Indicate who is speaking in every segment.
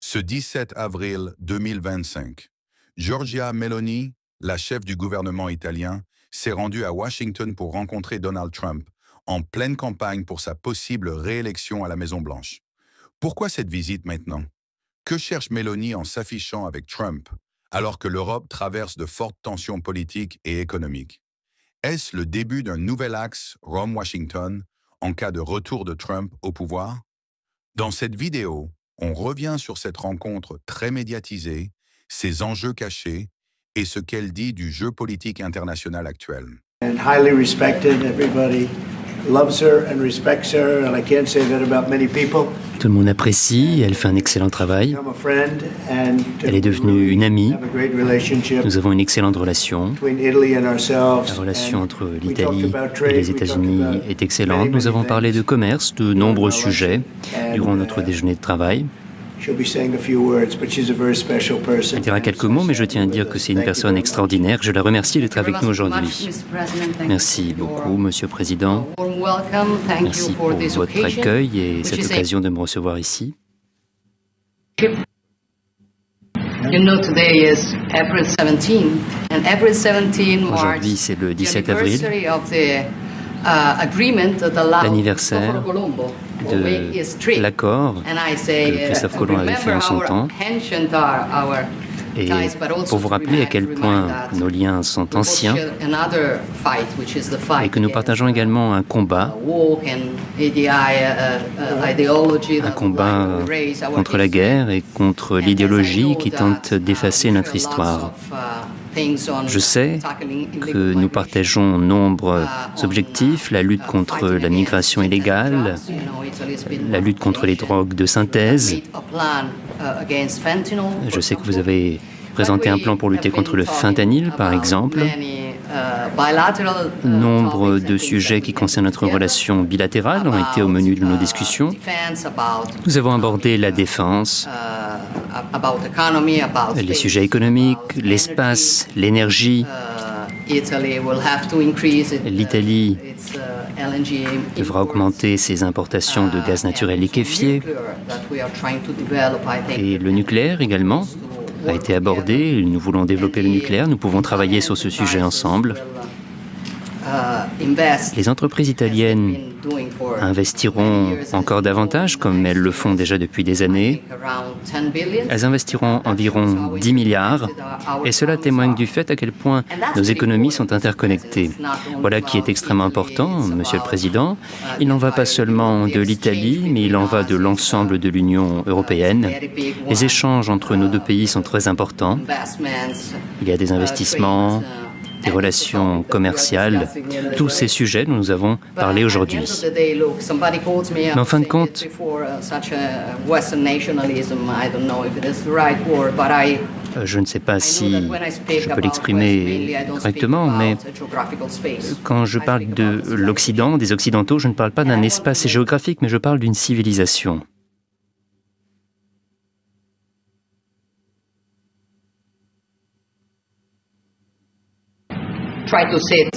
Speaker 1: Ce 17 avril 2025, Giorgia Meloni, la chef du gouvernement italien, s'est rendue à Washington pour rencontrer Donald Trump, en pleine campagne pour sa possible réélection à la Maison-Blanche. Pourquoi cette visite maintenant? Que cherche Meloni en s'affichant avec Trump, alors que l'Europe traverse de fortes tensions politiques et économiques? Est-ce le début d'un nouvel axe Rome-Washington en cas de retour de Trump au pouvoir? Dans cette vidéo, on revient sur cette rencontre très médiatisée, ses enjeux cachés et ce qu'elle dit du jeu politique international actuel.
Speaker 2: And highly respected, everybody loves her and respects her, and I can't say that about many people.
Speaker 3: Tout le monde apprécie, elle fait un excellent travail.
Speaker 2: I'm a friend, and
Speaker 3: Elle est devenue une amie.
Speaker 2: have a great relationship
Speaker 3: Nous avons une excellente relation.
Speaker 2: between Italy and ourselves.
Speaker 3: La relation entre
Speaker 2: And we
Speaker 3: l'Italie
Speaker 2: talked about
Speaker 3: et
Speaker 2: trade,
Speaker 3: les
Speaker 2: we talked
Speaker 3: États-Unis
Speaker 2: about
Speaker 3: est excellente. Nous avons parlé de commerce, de nombreux sujets durant notre déjeuner de travail.
Speaker 2: she'll be saying a few words, but she's a very special person.
Speaker 3: Elle dira quelques mots, mais je tiens à dire que c'est une personne extraordinaire. Je la remercie d'être avec nous aujourd'hui. Merci beaucoup, Monsieur le Président. Merci pour votre accueil et cette occasion de me recevoir ici.
Speaker 4: You know, today is April 17, and April 17 marks
Speaker 3: Aujourd'hui, c'est le
Speaker 4: the
Speaker 3: 17 avril,
Speaker 4: anniversary of the agreement that allowed
Speaker 3: l'anniversaire
Speaker 4: Cristoforo Colombo to make his
Speaker 3: de
Speaker 4: trip.
Speaker 3: l'accord
Speaker 4: And I say,
Speaker 3: que Christophe Colomb avait fait en son temps.
Speaker 4: ancient our
Speaker 3: Et
Speaker 4: ties, but also
Speaker 3: pour vous rappeler à quel point nos liens sont
Speaker 4: we both
Speaker 3: anciens
Speaker 4: share another fight, which is the
Speaker 3: et
Speaker 4: fight
Speaker 3: que nous partageons également un combat contre la guerre et contre l'idéologie qui tente d'effacer notre histoire. Je sais que nous partageons nombreux objectifs, la lutte contre la migration illégale, la lutte contre les drogues de synthèse. Je sais que vous avez présenté un plan pour lutter contre le fentanyl, par exemple. Nombre de sujets qui concernent notre relation bilatérale ont été au menu de nos discussions. Nous avons abordé la défense, les sujets économiques, l'espace, l'énergie. L'Italie devra augmenter ses importations de gaz naturel liquéfié et le nucléaire également a été abordé. Nous voulons développer le nucléaire. Nous pouvons travailler sur ce sujet ensemble. Les entreprises italiennes investiront encore davantage, comme elles le font déjà depuis des années. Elles investiront environ 10 milliards, et cela témoigne du fait à quel point nos économies sont interconnectées. Voilà qui est extrêmement important, Monsieur le Président. Il n'en va pas seulement de l'Italie, mais il en va de l'ensemble de l'Union européenne. Les échanges entre nos deux pays sont très importants. Il y a des investissements, des relations commerciales, tous ces sujets dont nous avons parlé aujourd'hui. Mais en fin de compte, je ne sais pas si je peux l'exprimer correctement, mais quand je parle de l'Occident, des Occidentaux, je ne parle pas d'un espace géographique, mais je parle d'une civilisation.
Speaker 4: Try to sit.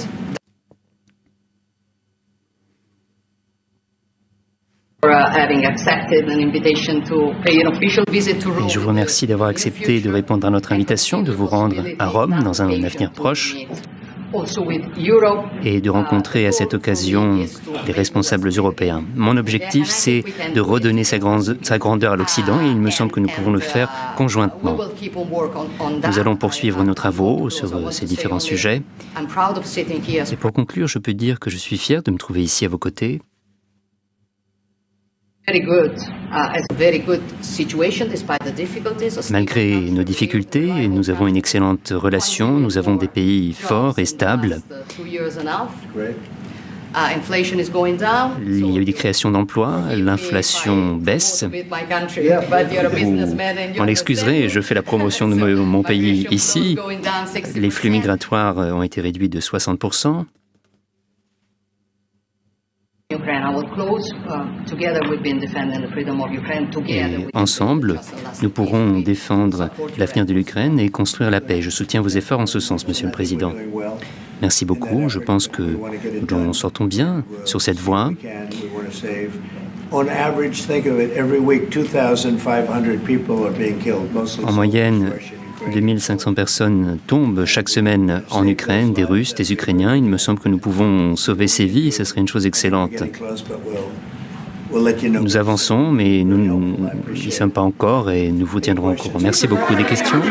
Speaker 3: Et je vous remercie d'avoir accepté de répondre à notre invitation, de vous rendre à Rome dans un avenir proche et de rencontrer à cette occasion les responsables européens. Mon objectif, c'est de redonner sa grandeur à l'Occident et il me semble que nous pouvons le faire conjointement. Nous allons poursuivre nos travaux sur ces différents sujets. Et pour conclure, je peux dire que je suis fier de me trouver ici à vos côtés. Malgré nos difficultés, nous avons une excellente relation, nous avons des pays forts et stables. Il y a eu des créations d'emplois, l'inflation baisse. Vous m'en excuserez, je fais la promotion de mon pays ici. Les flux migratoires ont été réduits de 60%. Et ensemble, nous pourrons défendre l'avenir de l'Ukraine et construire la paix. Je soutiens vos efforts en ce sens, Monsieur le Président. Merci beaucoup. Je pense que nous en sortons bien sur cette voie. En moyenne, 2500 personnes tombent chaque semaine en Ukraine, des Russes, des Ukrainiens. Il me semble que nous pouvons sauver ces vies et ce serait une chose excellente. Nous avançons, mais nous n'y sommes pas encore et nous vous tiendrons au courant. Merci beaucoup. Des questions?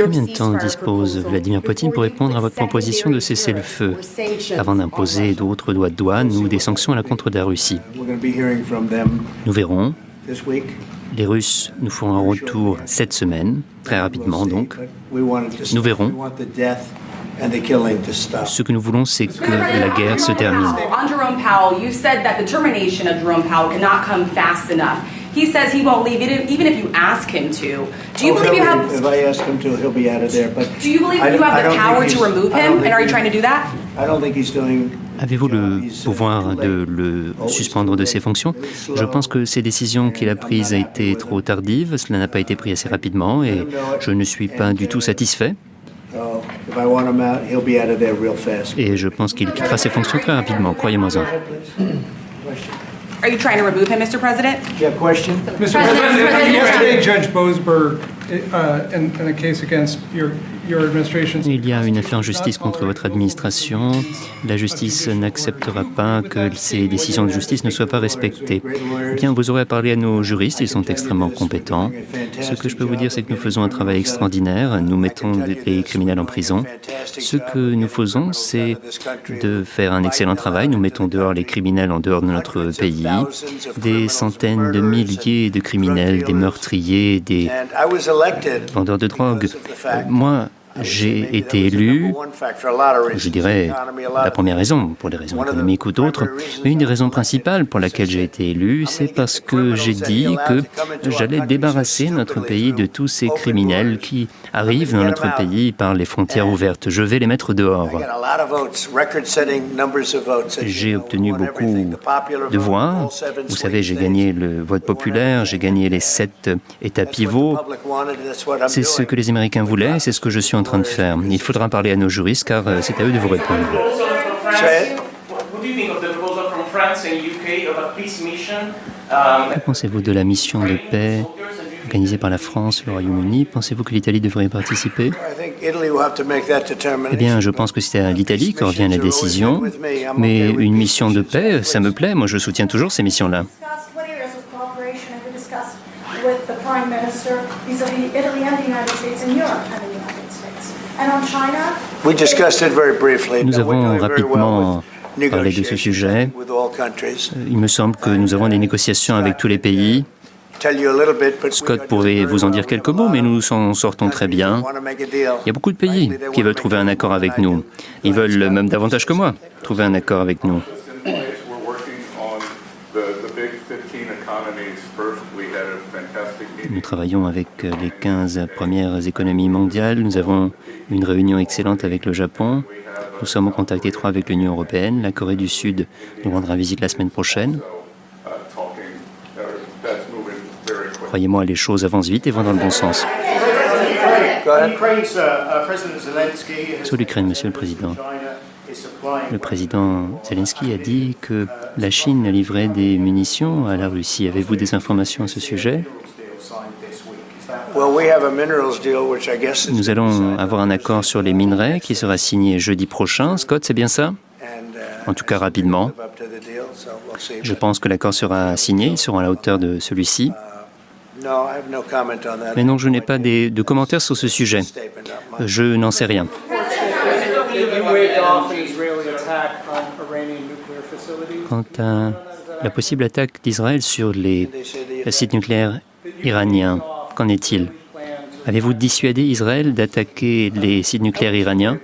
Speaker 3: Combien de temps dispose Vladimir Poutine pour répondre à votre proposition de cesser le feu avant d'imposer d'autres droits de douane ou des sanctions à l'encontre de la Russie? Nous verrons. Les Russes nous feront un retour cette semaine, très rapidement donc. Nous verrons. Ce que nous voulons, c'est que la guerre se termine.
Speaker 5: On Jerome Powell, you said that the termination of Jerome Powell cannot come fast enough. He says he won't leave it even if you ask him to. Do you believe you have?
Speaker 2: If I ask him to, he'll be out of there. But
Speaker 5: do you believe you have the power to remove him? And are you trying to do that?
Speaker 2: I don't think he's doing.
Speaker 3: Avez-vous le pouvoir de le suspendre de ses fonctions? Je pense que ces décisions qu'il a prises ont été trop tardives. Cela n'a pas été pris assez rapidement et je ne suis pas du tout satisfait. Et je pense qu'il quittera ses fonctions très rapidement, croyez-moi-en.
Speaker 5: Are you trying to remove him, Mr. President?
Speaker 2: You have a question?
Speaker 6: Mr. President, yesterday Judge Boasberg, in a case against your administration.
Speaker 3: Il y a une affaire en justice contre votre administration. La justice n'acceptera pas que ces décisions de justice ne soient pas respectées. Eh bien, vous aurez à parler à nos juristes, ils sont extrêmement compétents. Ce que je peux vous dire, c'est que nous faisons un travail extraordinaire. Nous mettons les criminels en prison. Ce que nous faisons, c'est de faire un excellent travail. Nous mettons dehors les criminels en dehors de notre pays. Des centaines de milliers de criminels, des meurtriers, des vendeurs de drogue. Moi, j'ai été élu, je dirais, la première raison, pour des raisons économiques ou d'autres, mais une des raisons principales pour laquelle j'ai été élu, c'est parce que j'ai dit que j'allais débarrasser notre pays de tous ces criminels qui arrivent dans notre pays par les frontières ouvertes. Je vais les mettre dehors. J'ai obtenu beaucoup de voix. Vous savez, j'ai gagné le vote populaire, j'ai gagné les 7 États pivots. C'est ce que les Américains voulaient, c'est ce que je suis en train de faire. Il faudra parler à nos juristes car c'est à eux de vous répondre. Que pensez-vous de la mission de paix organisée par la France, le Royaume-Uni? Pensez-vous que l'Italie devrait y participer? Eh bien, je pense que c'est à l'Italie que revient la décision. Mais une mission de paix, ça me plaît. Moi, je soutiens toujours ces missions-là. Nous avons rapidement parlé de ce sujet. Il me semble que nous avons des négociations avec tous les pays. Scott pourrait vous en dire quelques mots, mais nous en sortons très bien. Il y a beaucoup de pays qui veulent trouver un accord avec nous. Ils veulent même davantage que moi trouver un accord avec nous. Nous travaillons avec les 15 premières économies mondiales. Nous avons une réunion excellente avec le Japon. Nous sommes en contact étroit avec l'Union européenne. La Corée du Sud nous rendra visite la semaine prochaine. Croyez-moi, les choses avancent vite et vont dans le bon sens. Sur l'Ukraine, Monsieur le Président. Le président Zelensky a dit que la Chine livrait des munitions à la Russie. Avez-vous des informations à ce sujet? Nous allons avoir un accord sur les minerais qui sera signé jeudi prochain. Scott, c'est bien ça? En tout cas, rapidement. Je pense que l'accord sera signé, il sera à la hauteur de celui-ci. Mais non, je n'ai pas de commentaires sur ce sujet. Je n'en sais rien. Quant à la possible attaque d'Israël sur les sites nucléaires iraniens, qu'en est-il? Avez-vous dissuadé Israël d'attaquer les sites nucléaires iraniens?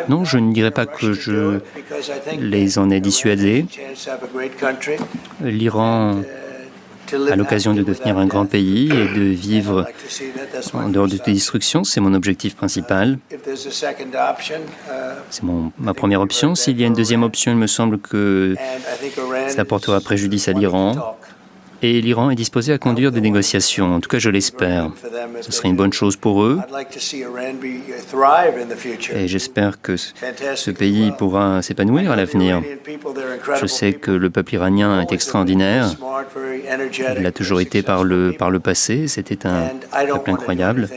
Speaker 3: Non, je ne dirais pas que je les en ai dissuadés. L'Iran a l'occasion de devenir un grand pays et de vivre en dehors de toute destruction. C'est mon objectif principal. C'est ma première option. S'il y a une deuxième option, il me semble que ça portera préjudice à l'Iran. Et l'Iran est disposé à conduire des négociations. En tout cas, je l'espère. Ce serait une bonne chose pour eux. Et j'espère que ce pays pourra s'épanouir à l'avenir. Je sais que le peuple iranien est extraordinaire. Il l'a toujours été par le passé. C'était un peuple incroyable.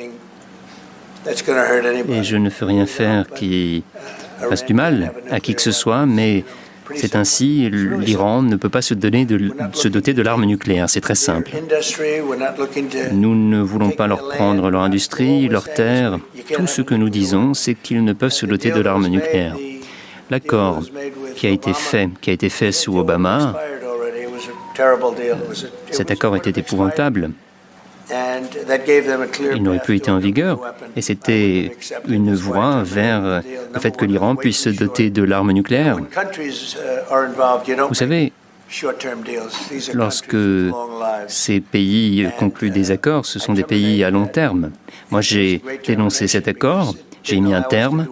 Speaker 3: Et je ne veux rien faire qui fasse du mal à qui que ce soit, mais c'est ainsi, l'Iran ne peut pas se doter de l'arme nucléaire, c'est très simple. Nous ne voulons pas leur prendre leur industrie, leurs terres. Tout ce que nous disons, c'est qu'ils ne peuvent se doter de l'arme nucléaire. L'accord qui a été fait sous Obama, cet accord était épouvantable. Il n'aurait plus été en vigueur et c'était une voie vers le fait que l'Iran puisse se doter de l'arme nucléaire. Vous savez, lorsque ces pays concluent des accords, ce sont des pays à long terme. Moi, j'ai dénoncé cet accord, j'ai mis un terme.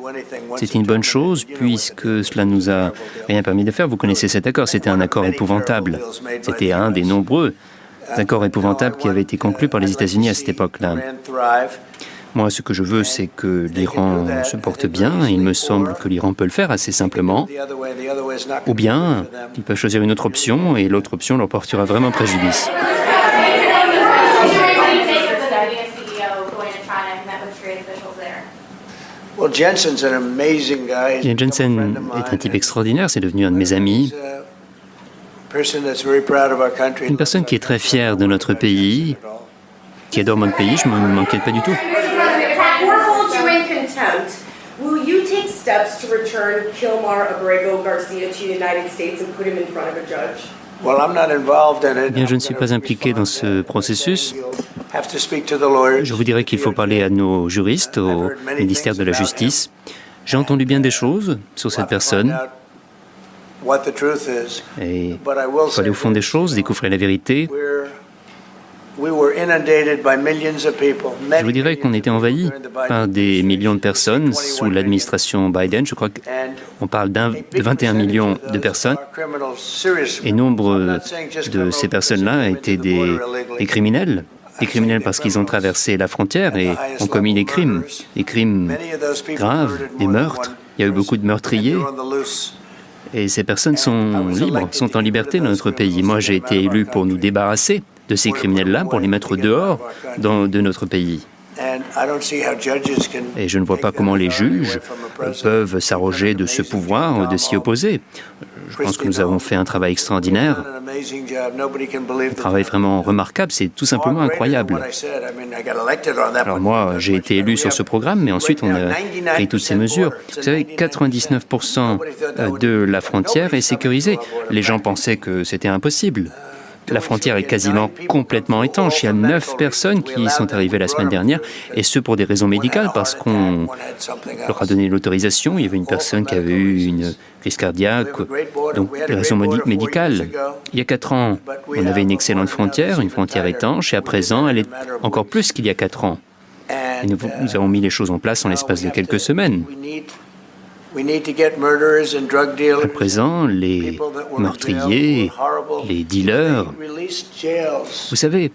Speaker 3: C'est une bonne chose puisque cela nous a rien permis de faire. Vous connaissez cet accord, c'était un accord épouvantable. C'était un des nombreux accords épouvantables qui avaient été conclus par les États-Unis à cette époque-là. Moi, ce que je veux, c'est que l'Iran se porte bien. Il me semble que l'Iran peut le faire assez simplement. Ou bien, ils peuvent choisir une autre option et l'autre option leur portera vraiment préjudice. Ian Jensen est un type extraordinaire, c'est devenu un de mes amis. Une personne qui est très fière de notre pays, qui adore mon pays, je ne m'inquiète pas du tout. Bien, je ne suis pas impliqué dans ce processus. Je vous dirais qu'il faut parler à nos juristes, au ministère de la Justice. J'ai entendu bien des choses sur cette personne. Et il faut aller au fond des choses, découvrir la vérité. Je vous dirais qu'on était envahi par des millions de personnes sous l'administration Biden. Je crois qu'on parle de 21 millions de personnes. Et nombre de ces personnes-là étaient des criminels. Des criminels parce qu'ils ont traversé la frontière et ont commis des crimes graves, des meurtres. Il y a eu beaucoup de meurtriers. Et ces personnes sont libres, sont en liberté dans notre pays. Moi, j'ai été élu pour nous débarrasser de ces criminels-là, pour les mettre dehors de notre pays. Et je ne vois pas comment les juges peuvent s'arroger de ce pouvoir, de s'y opposer. Je pense que nous avons fait un travail extraordinaire, un travail vraiment remarquable, c'est tout simplement incroyable. Alors moi, j'ai été élu sur ce programme, mais ensuite on a pris toutes ces mesures. Vous savez, 99% de la frontière est sécurisée. Les gens pensaient que c'était impossible. La frontière est quasiment complètement étanche. Il y a 9 personnes qui sont arrivées la semaine dernière, et ce pour des raisons médicales, parce qu'on leur a donné l'autorisation. Il y avait une personne qui avait eu une crise cardiaque, donc des raisons médicales. Il y a 4 ans, on avait une excellente frontière, une frontière étanche, et à présent, elle est encore plus qu'il y a 4 ans. Et nous avons mis les choses en place en l'espace de quelques semaines. À présent, les meurtriers, les dealers, vous savez,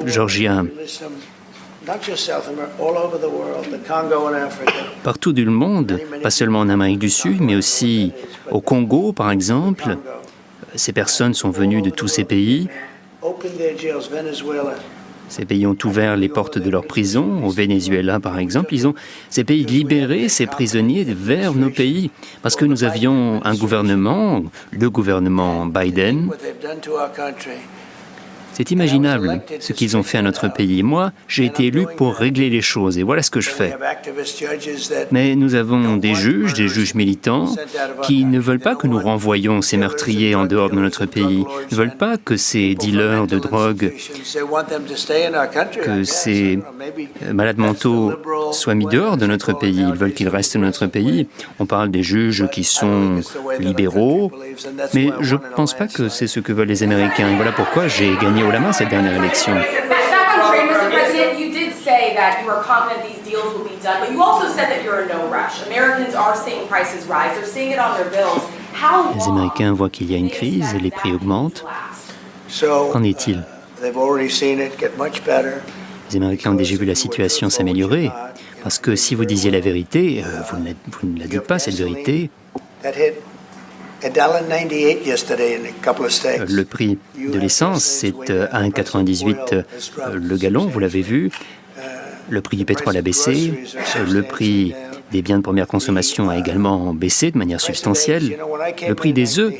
Speaker 3: Georgia, partout du monde, pas seulement en Amérique du Sud, mais aussi au Congo, par exemple, ces personnes sont venues de tous ces pays. Ces pays ont ouvert les portes de leurs prisons, au Venezuela par exemple. Ces pays libéré ces prisonniers vers nos pays, parce que nous avions un gouvernement, le gouvernement Biden. C'est imaginable ce qu'ils ont fait à notre pays. Moi, j'ai été élu pour régler les choses, et voilà ce que je fais. Mais nous avons des juges militants, qui ne veulent pas que nous renvoyions ces meurtriers en dehors de notre pays, ne veulent pas que ces dealers de drogue, que ces malades mentaux soient mis dehors de notre pays. Ils veulent qu'ils restent dans notre pays. On parle des juges qui sont libéraux, mais je ne pense pas que c'est ce que veulent les Américains. Voilà pourquoi j'ai gagné haut la main cette dernière élection. Les Américains voient qu'il y a une crise, les prix augmentent. Qu'en est-il? Les Américains ont déjà vu la situation s'améliorer, parce que si vous disiez la vérité, vous ne la dites pas, cette vérité. Le prix de l'essence, c'est à 1,98 le gallon, vous l'avez vu. Le prix du pétrole a baissé. Le prix des biens de première consommation a également baissé de manière substantielle. Le prix des œufs,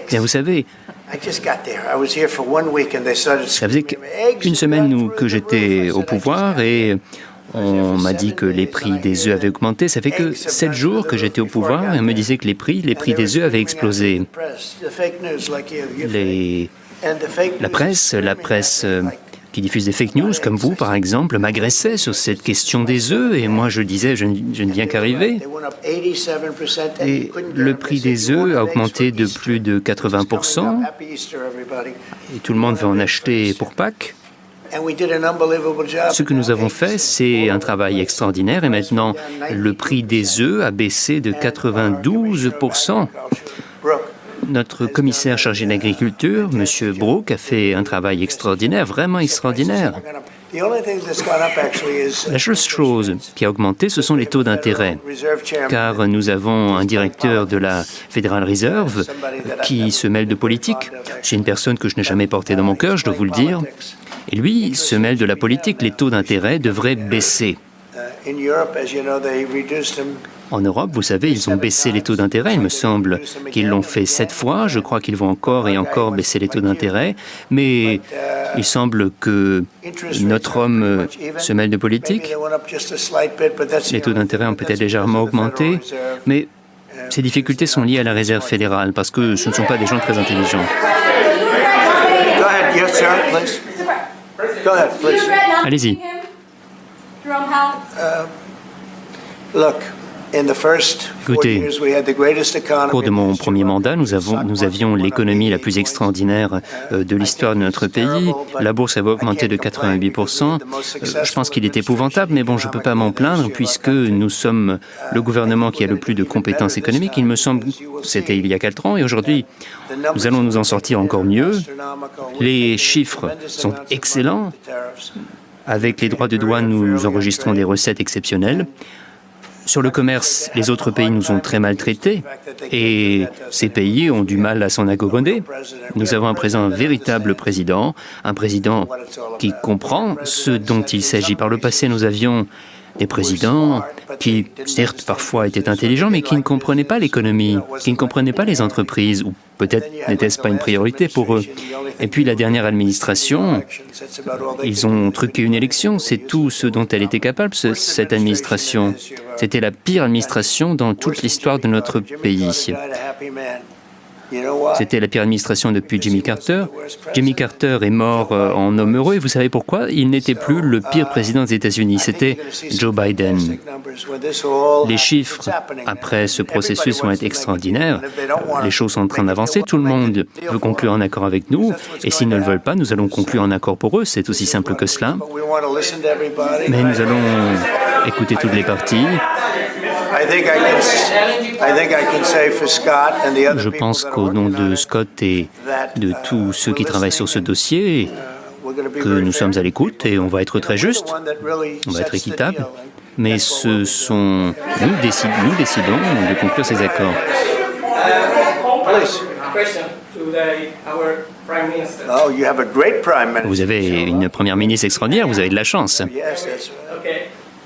Speaker 3: bien vous savez, ça faisait qu'une semaine que j'étais au pouvoir et on m'a dit que les prix des œufs avaient augmenté. Ça fait que 7 jours que j'étais au pouvoir et on me disait que les prix des œufs avaient explosé. La presse qui diffuse des fake news, comme vous par exemple, m'agressait sur cette question des œufs et moi je disais je ne viens qu'arriver. Et le prix des œufs a augmenté de plus de 80% et tout le monde veut en acheter pour Pâques. Ce que nous avons fait, c'est un travail extraordinaire et maintenant le prix des œufs a baissé de 92%. Notre commissaire chargé de l'agriculture, M. Brooke, a fait un travail extraordinaire, vraiment extraordinaire. La seule chose qui a augmenté, ce sont les taux d'intérêt, car nous avons un directeur de la Federal Reserve qui se mêle de politique. C'est une personne que je n'ai jamais portée dans mon cœur, je dois vous le dire. Et lui se mêle de la politique. Les taux d'intérêt devraient baisser. En Europe, vous savez, ils ont baissé les taux d'intérêt. Il me semble qu'ils l'ont fait 7 fois. Je crois qu'ils vont encore et encore baisser les taux d'intérêt. Mais il semble que notre homme se mêle de politique. Les taux d'intérêt ont peut-être légèrement augmenté. Mais ces difficultés sont liées à la Réserve fédérale parce que ce ne sont pas des gens très intelligents. Allez-y. Écoutez, au cours de mon premier mandat, nous avions l'économie la plus extraordinaire de l'histoire de notre pays. La bourse avait augmenté de 88%. Je pense qu'il est épouvantable, mais bon, je ne peux pas m'en plaindre puisque nous sommes le gouvernement qui a le plus de compétences économiques. Il me semble que c'était il y a 4 ans et aujourd'hui, nous allons nous en sortir encore mieux. Les chiffres sont excellents. Avec les droits de douane, nous enregistrons des recettes exceptionnelles. Sur le commerce, les autres pays nous ont très maltraités et ces pays ont du mal à s'en accommoder. Nous avons un véritable président, un président qui comprend ce dont il s'agit. Par le passé, nous avions des présidents qui, certes, parfois étaient intelligents, mais qui ne comprenaient pas l'économie, qui ne comprenaient pas les entreprises, ou peut-être n'était-ce pas une priorité pour eux. Et puis la dernière administration, ils ont truqué une élection, c'est tout ce dont elle était capable, cette administration. C'était la pire administration dans toute l'histoire de notre pays. C'était la pire administration depuis Jimmy Carter. Jimmy Carter est mort en homme heureux et vous savez pourquoi? Il n'était plus le pire président des États-Unis, c'était Joe Biden. Les chiffres après ce processus vont être extraordinaires. Les choses sont en train d'avancer. Tout le monde veut conclure un accord avec nous et s'ils ne le veulent pas, nous allons conclure un accord pour eux. C'est aussi simple que cela. Mais nous allons écouter toutes les parties. Je pense qu'au nom de Scott et de tous ceux qui travaillent sur ce dossier, que nous sommes à l'écoute et on va être très juste, on va être équitable, mais ce sont nous décidons de conclure ces accords. Vous avez une première ministre extraordinaire, vous avez de la chance.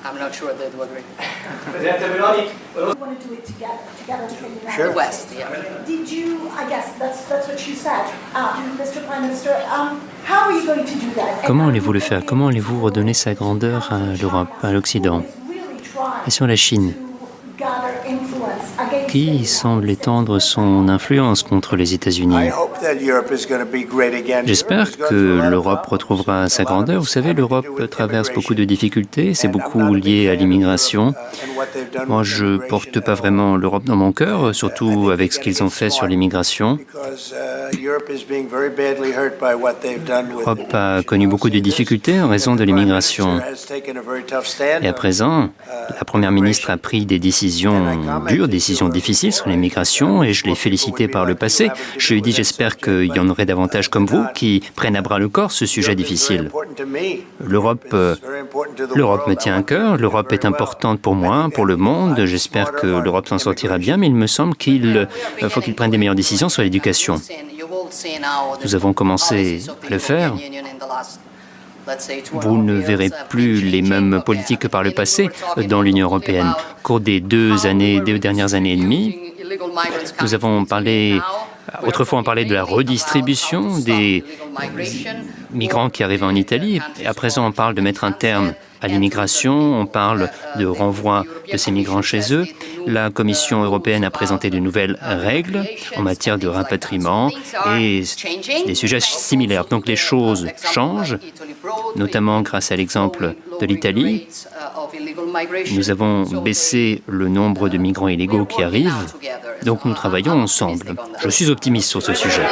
Speaker 4: I'm not sure they do agree.
Speaker 2: Sure.
Speaker 4: The West, yeah.
Speaker 7: Did you, I guess that's what you said, Mr. Prime Minister, how are you going to do that?
Speaker 3: Comment allez-vous le faire? Comment allez-vous redonner sa grandeur à l'Europe, à l'Occident? Et sur la Chine, qui semble étendre son influence contre les États-Unis. J'espère que l'Europe retrouvera sa grandeur. Vous savez, l'Europe traverse beaucoup de difficultés, c'est beaucoup lié à l'immigration. Moi, je ne porte pas vraiment l'Europe dans mon cœur, surtout avec ce qu'ils ont fait sur l'immigration. L'Europe a connu beaucoup de difficultés en raison de l'immigration. Et à présent, la Première ministre a pris des décisions dures, décisions décisions difficiles sur l'immigration et je l'ai félicité par le passé. Je lui ai dit j'espère qu'il y en aurait davantage comme vous qui prennent à bras le corps ce sujet difficile. L'Europe me tient à cœur, l'Europe est importante pour moi, pour le monde. J'espère que l'Europe s'en sortira bien, mais il me semble qu'il faut qu'il prenne des meilleures décisions sur l'éducation. Nous avons commencé à le faire. Vous ne verrez plus les mêmes politiques que par le passé dans l'Union européenne. Au cours des deux dernières années et demie, nous avons parlé, autrefois on parlait de la redistribution des migrants qui arrivent en Italie, et à présent on parle de mettre un terme à l'immigration, on parle de renvoi de ces migrants chez eux. La Commission européenne a présenté de nouvelles règles en matière de rapatriement et des sujets similaires. Donc les choses changent, notamment grâce à l'exemple de l'Italie. Nous avons baissé le nombre de migrants illégaux qui arrivent, donc nous travaillons ensemble. Je suis optimiste sur ce sujet.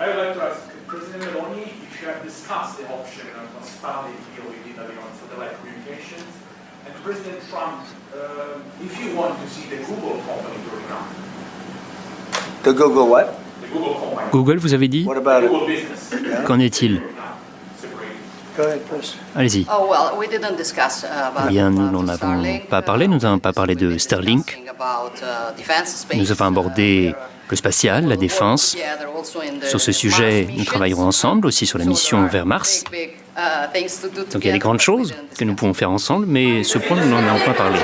Speaker 8: I would like to ask President Meloni if you have discussed the option of expanding the deal with Italy on satellite communications, and to President Trump, if you want to see the Google company going on.
Speaker 2: The Google what?
Speaker 8: The Google company.
Speaker 3: Google, vous avez dit?
Speaker 2: What about it?
Speaker 8: Google business.
Speaker 3: Qu'en est-il?
Speaker 2: Go ahead, please.
Speaker 3: Allez-y. Bien, nous n'en avons pas parlé. Nous n'avons pas parlé de Starlink. Nous avons abordé le spatial, la défense. Sur ce sujet, nous travaillerons ensemble aussi sur la mission vers Mars. Donc il y a des grandes choses que nous pouvons faire ensemble, mais ce point, nous n'en avons pas parlé.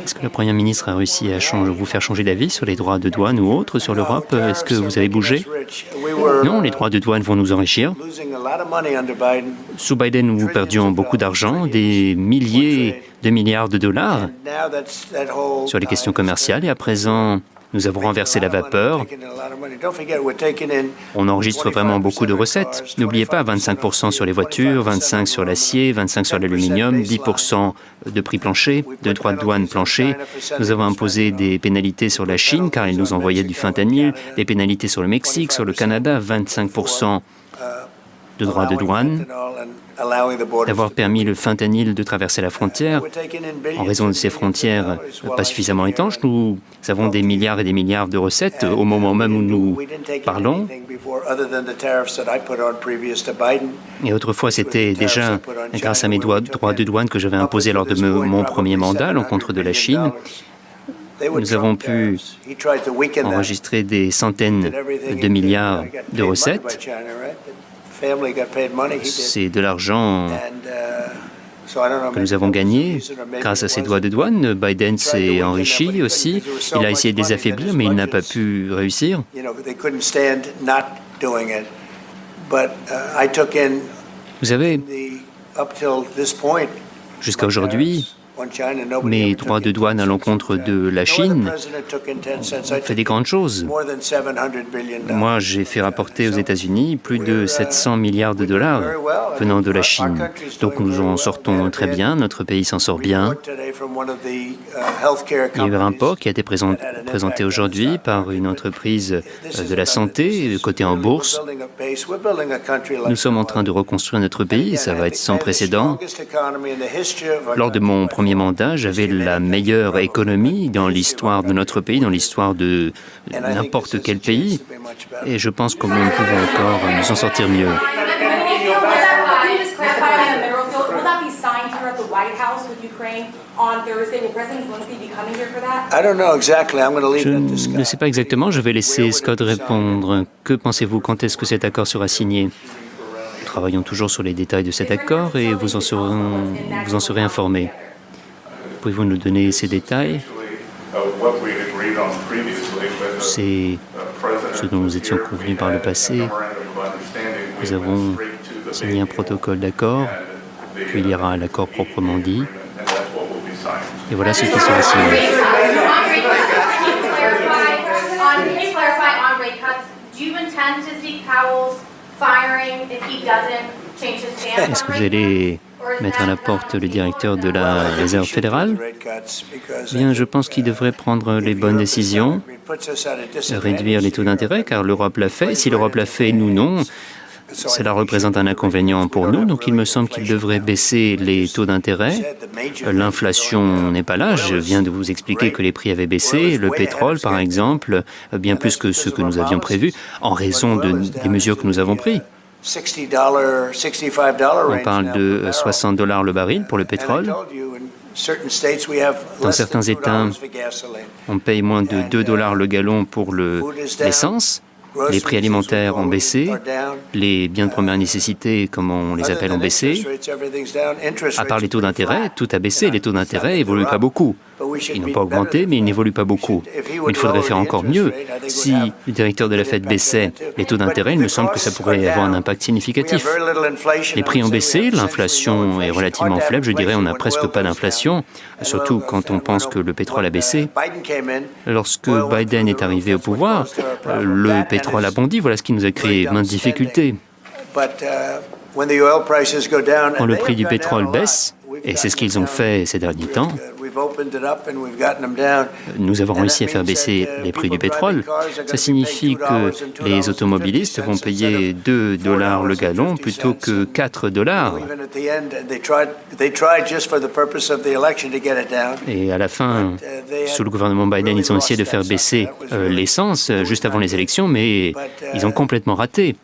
Speaker 3: Est-ce que le Premier ministre a réussi à vous faire changer d'avis sur les droits de douane ou autres sur l'Europe? Est-ce que vous avez bougé? Non, les droits de douane vont nous enrichir. Sous Biden, nous perdions beaucoup d'argent, des milliers de milliards de dollars sur les questions commerciales. Et à présent, nous avons renversé la vapeur. On enregistre vraiment beaucoup de recettes. N'oubliez pas, 25% sur les voitures, 25% sur l'acier, 25% sur l'aluminium, 10% de prix plancher, de droits de douane plancher. Nous avons imposé des pénalités sur la Chine car ils nous envoyaient du fentanyl, des pénalités sur le Mexique, sur le Canada, 25% de droits de douane, d'avoir permis le fentanyl de traverser la frontière. En raison de ces frontières pas suffisamment étanches, nous avons des milliards et des milliards de recettes au moment même où nous parlons. Et autrefois, c'était déjà grâce à mes droits de douane que j'avais imposés lors de mon premier mandat à l'encontre de la Chine. Nous avons pu enregistrer des centaines de milliards de recettes. C'est de l'argent que nous avons gagné grâce à ces droits de douane. Biden s'est enrichi aussi. Il a essayé de les affaiblir, mais il n'a pas pu réussir. Vous savez, jusqu'à aujourd'hui, mes droits de douane à l'encontre de la Chine ont fait des grandes choses. Moi, j'ai fait rapporter aux États-Unis plus de 700 milliards de dollars venant de la Chine. Donc nous en sortons très bien, notre pays s'en sort bien. Il y a eu un rapport qui a été présenté aujourd'hui par une entreprise de la santé, cotée en bourse. Nous sommes en train de reconstruire notre pays et ça va être sans précédent. Lors de mon premier mandat, j'avais la meilleure économie dans l'histoire de notre pays, dans l'histoire de n'importe quel pays. Et je pense que nous pouvons encore nous en sortir mieux. Je ne sais pas exactement, je vais laisser Scott répondre. Que pensez-vous? Quand est-ce que cet accord sera signé? Nous travaillons toujours sur les détails de cet accord et vous en serez informés. Pouvez-vous nous donner ces détails? C'est ce dont nous étions convenus par le passé. Nous avons signé un protocole d'accord, puis il y aura l'accord proprement dit. Et voilà ce qui sera signé. Est-ce que vous allez mettre à la porte le directeur de la Réserve fédérale? Bien, je pense qu'il devrait prendre les bonnes décisions, réduire les taux d'intérêt, car l'Europe l'a fait. Si l'Europe l'a fait, nous non. Cela représente un inconvénient pour nous, donc il me semble qu'il devrait baisser les taux d'intérêt. L'inflation n'est pas là, je viens de vous expliquer que les prix avaient baissé. Le pétrole, par exemple, bien plus que ce que nous avions prévu, en raison des mesures que nous avons prises. On parle de 60 $ le baril pour le pétrole. Dans certains États, on paye moins de 2 $ le gallon pour l'essence. Les prix alimentaires ont baissé, les biens de première nécessité, comme on les appelle, ont baissé. À part les taux d'intérêt, tout a baissé. Les taux d'intérêt n'évoluent pas beaucoup. Ils n'ont pas augmenté, mais ils n'évoluent pas beaucoup. Mais il faudrait faire encore mieux. Si le directeur de la Fed baissait les taux d'intérêt, il me semble que ça pourrait avoir un impact significatif. Les prix ont baissé, l'inflation est relativement faible. Je dirais on n'a presque pas d'inflation, surtout quand on pense que le pétrole a baissé. Lorsque Biden est arrivé au pouvoir, le pétrole a bondi. Voilà ce qui nous a créé maintes difficultés. Quand le prix du pétrole baisse, et c'est ce qu'ils ont fait ces derniers temps, nous avons réussi à faire baisser les prix du pétrole. Ça signifie que les automobilistes vont payer 2 $ le gallon plutôt que 4 $. Et à la fin, sous le gouvernement Biden, ils ont essayé de faire baisser l'essence juste avant les élections, mais ils ont complètement raté.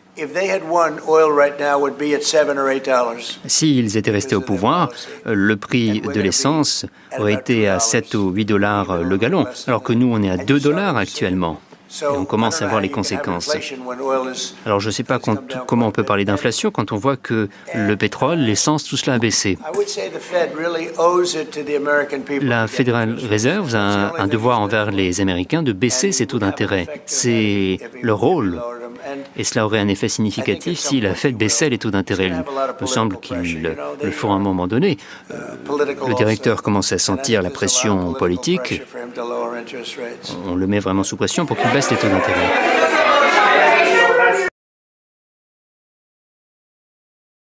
Speaker 3: S'ils étaient restés au pouvoir, le prix de l'essence aurait été à 7 ou 8 $ le gallon, alors que nous, on est à 2 $ actuellement. Et on commence à voir les conséquences. Alors, je ne sais pas comment on peut parler d'inflation quand on voit que le pétrole, l'essence, tout cela a baissé. La Federal Reserve a un devoir envers les Américains de baisser ses taux d'intérêt. C'est leur rôle. Et cela aurait un effet significatif si la Fed baissait les taux d'intérêt. Il me semble qu'il le faut à un moment donné. Le directeur commence à sentir la pression politique. On le met vraiment sous pression pour qu'il baisse les taux d'intérêt.